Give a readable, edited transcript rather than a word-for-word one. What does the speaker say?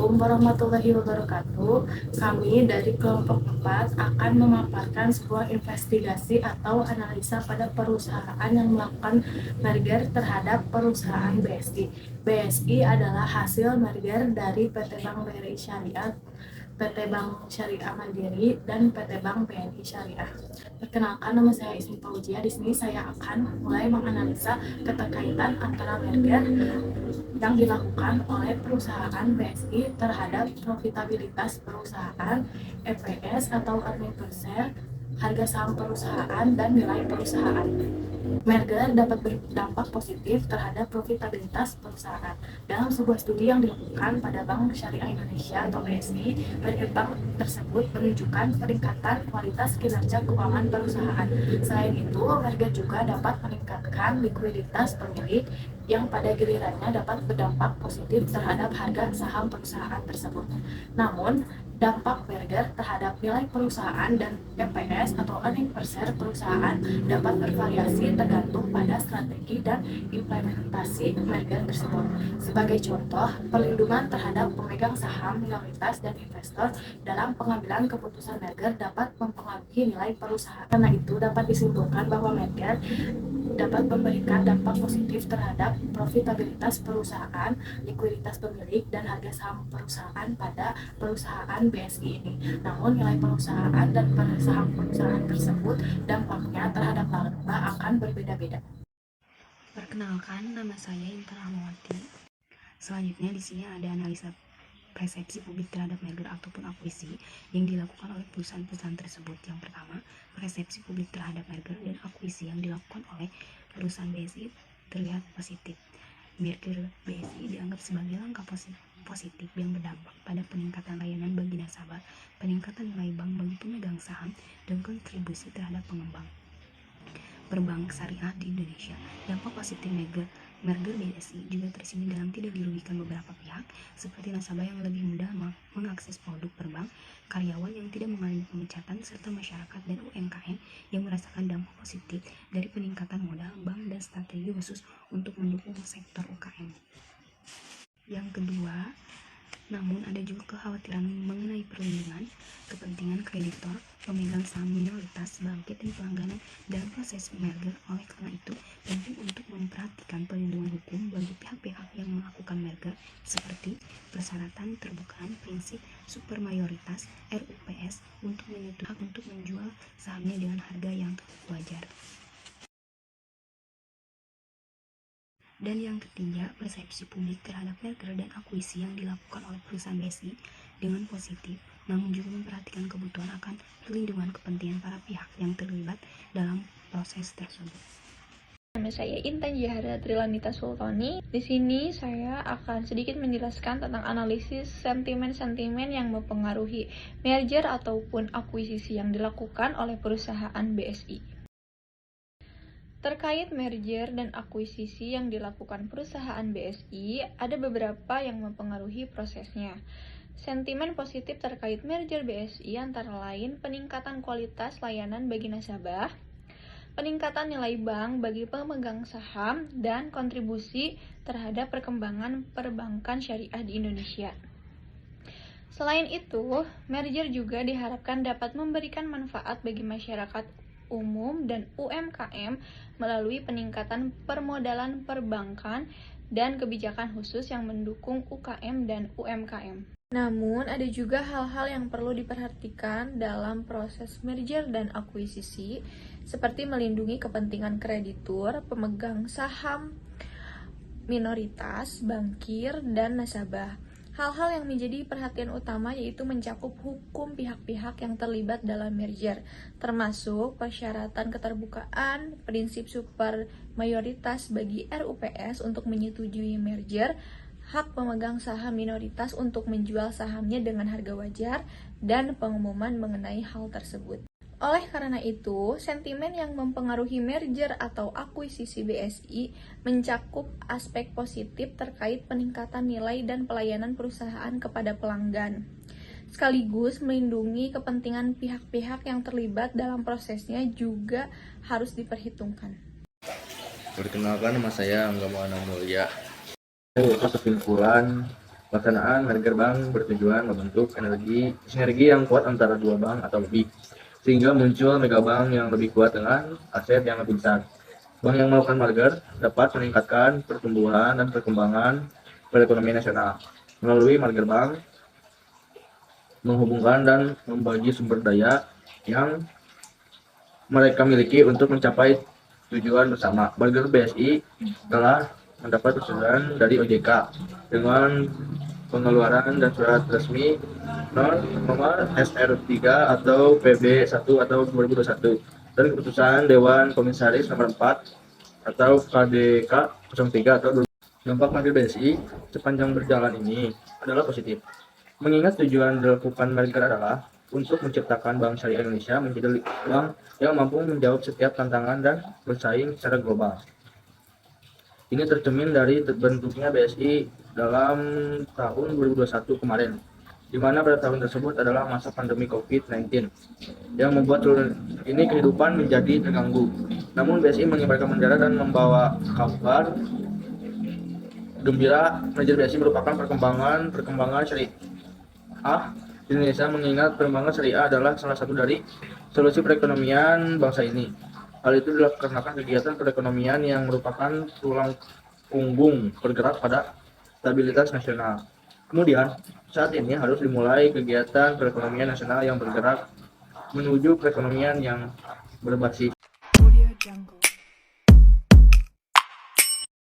Assalamualaikum warahmatullahi wabarakatuh. Kami dari kelompok 4 akan memaparkan sebuah investigasi atau analisa pada perusahaan yang melakukan merger terhadap perusahaan BSI. BSI adalah hasil merger dari PT Bank BRI Syariah, PT Bank Syariah Mandiri, dan PT Bank BNI Syariah. Perkenalkan, nama saya Ismi Fauzia. Di sini saya akan mulai menganalisa keterkaitan antara merger yang dilakukan oleh perusahaan BSI terhadap profitabilitas perusahaan, EPS atau earning per share, harga saham perusahaan, dan nilai perusahaan. Merger dapat berdampak positif terhadap profitabilitas perusahaan. Dalam sebuah studi yang dilakukan pada Bank Syariah Indonesia atau BSI, merger bank tersebut menunjukkan peningkatan kualitas kinerja keuangan perusahaan. Selain itu, merger juga dapat meningkatkan likuiditas pemilik yang pada gilirannya dapat berdampak positif terhadap harga saham perusahaan tersebut. Namun, dampak merger terhadap nilai perusahaan dan EPS atau earning per share perusahaan dapat bervariasi tergantung pada strategi dan implementasi merger tersebut. Sebagai contoh, perlindungan terhadap pemegang saham, minoritas, dan investor dalam pengambilan keputusan merger dapat mempengaruhi nilai perusahaan. Karena itu, dapat disimpulkan bahwa merger dapat memberikan dampak positif terhadap profitabilitas perusahaan, likuiditas pemilik, dan harga saham perusahaan pada perusahaan BSI ini. Namun nilai perusahaan dan saham perusahaan tersebut dampaknya terhadap laba akan berbeda-beda. Perkenalkan, nama saya Intan Rahmawati. Selanjutnya di sini ada analisa persepsi publik terhadap merger ataupun akuisisi yang dilakukan oleh perusahaan-perusahaan tersebut. Yang pertama, persepsi publik terhadap merger dan akuisisi yang dilakukan oleh perusahaan BSI terlihat positif. Merger BSI dianggap sebagai langkah positif yang berdampak pada peningkatan layanan bagi nasabah, peningkatan nilai bank bagi pemegang saham, dan kontribusi terhadap pengembang perbank syariah di Indonesia. Dampak positif merger BSI juga tersini dalam tidak dirugikan beberapa pihak, seperti nasabah yang lebih mudah mengakses produk perbank, karyawan yang tidak mengalami pemecatan, serta masyarakat dan UMKM yang merasakan dampak positif dari peningkatan modal bank dan strategi khusus untuk mendukung sektor UKM. Yang kedua, namun ada juga kekhawatiran mengenai perlindungan kepentingan kreditor, pemegang saham minoritas, bangkit, dan pelangganan dalam proses merger. Oleh karena itu, penting untuk memperhatikan perlindungan hukum bagi pihak-pihak yang melakukan merger, seperti persyaratan terbukaan prinsip supermayoritas RUPS untuk menyetujui hak untuk menjual sahamnya dengan harga yang wajar. Dan yang ketiga, persepsi publik terhadap merger dan akuisisi yang dilakukan oleh perusahaan BSI dengan positif, namun juga memperhatikan kebutuhan akan perlindungan kepentingan para pihak yang terlibat dalam proses tersebut. Nama saya Intan Jahara Trilanita Sultani. Di sini saya akan sedikit menjelaskan tentang analisis sentimen-sentimen yang mempengaruhi merger ataupun akuisisi yang dilakukan oleh perusahaan BSI. Terkait merger dan akuisisi yang dilakukan perusahaan BSI, ada beberapa yang mempengaruhi prosesnya. Sentimen positif terkait merger BSI antara lain peningkatan kualitas layanan bagi nasabah, peningkatan nilai bank bagi pemegang saham, dan kontribusi terhadap perkembangan perbankan syariah di Indonesia. Selain itu, merger juga diharapkan dapat memberikan manfaat bagi masyarakat umum dan UMKM melalui peningkatan permodalan perbankan dan kebijakan khusus yang mendukung UKM dan UMKM. Namun, ada juga hal-hal yang perlu diperhatikan dalam proses merger dan akuisisi, seperti melindungi kepentingan kreditur, pemegang saham minoritas, bankir, dan nasabah. Hal-hal yang menjadi perhatian utama yaitu mencakup hukum pihak-pihak yang terlibat dalam merger, termasuk persyaratan keterbukaan, prinsip super mayoritas bagi RUPS untuk menyetujui merger, hak pemegang saham minoritas untuk menjual sahamnya dengan harga wajar, dan pengumuman mengenai hal tersebut. Oleh karena itu, sentimen yang mempengaruhi merger atau akuisisi BSI mencakup aspek positif terkait peningkatan nilai dan pelayanan perusahaan kepada pelanggan, sekaligus melindungi kepentingan pihak-pihak yang terlibat dalam prosesnya juga harus diperhitungkan. Perkenalkan, nama saya Angga Maulana Mulia. Yaitu kesimpulan Pelaksanaan merger bank bertujuan membentuk sinergi yang kuat antara dua bank atau lebih, sehingga muncul megabank yang lebih kuat dengan aset yang lebih besar. Bank yang melakukan merger dapat meningkatkan pertumbuhan dan perkembangan perekonomian nasional. Melalui merger bank, menghubungkan dan membagi sumber daya yang mereka miliki untuk mencapai tujuan bersama. Merger BSI telah mendapat persetujuan dari OJK dengan pengeluaran dan surat resmi nomor SR3 atau PB1 atau 2021 dan keputusan Dewan Komisaris nomor 4 atau KDK 03 atau 2021. Dampak merger BSI sepanjang berjalan ini adalah positif. Mengingat tujuan dilakukan merger adalah untuk menciptakan Bank Syariah Indonesia menjadi bank yang mampu menjawab setiap tantangan dan bersaing secara global. Ini tercermin dari terbentuknya BSI dalam tahun 2021 kemarin, di mana pada tahun tersebut adalah masa pandemi COVID-19 yang membuat seluruh ini kehidupan menjadi terganggu. Namun BSI mengibarkan bendera dan membawa kabar gembira. Merger BSI merupakan perkembangan syariah di Indonesia, mengingat perkembangan syariah adalah salah satu dari solusi perekonomian bangsa ini. Hal itu dikarenakan kegiatan perekonomian yang merupakan tulang punggung bergerak pada stabilitas nasional. Kemudian, saat ini harus dimulai kegiatan perekonomian nasional yang bergerak menuju perekonomian yang berbasis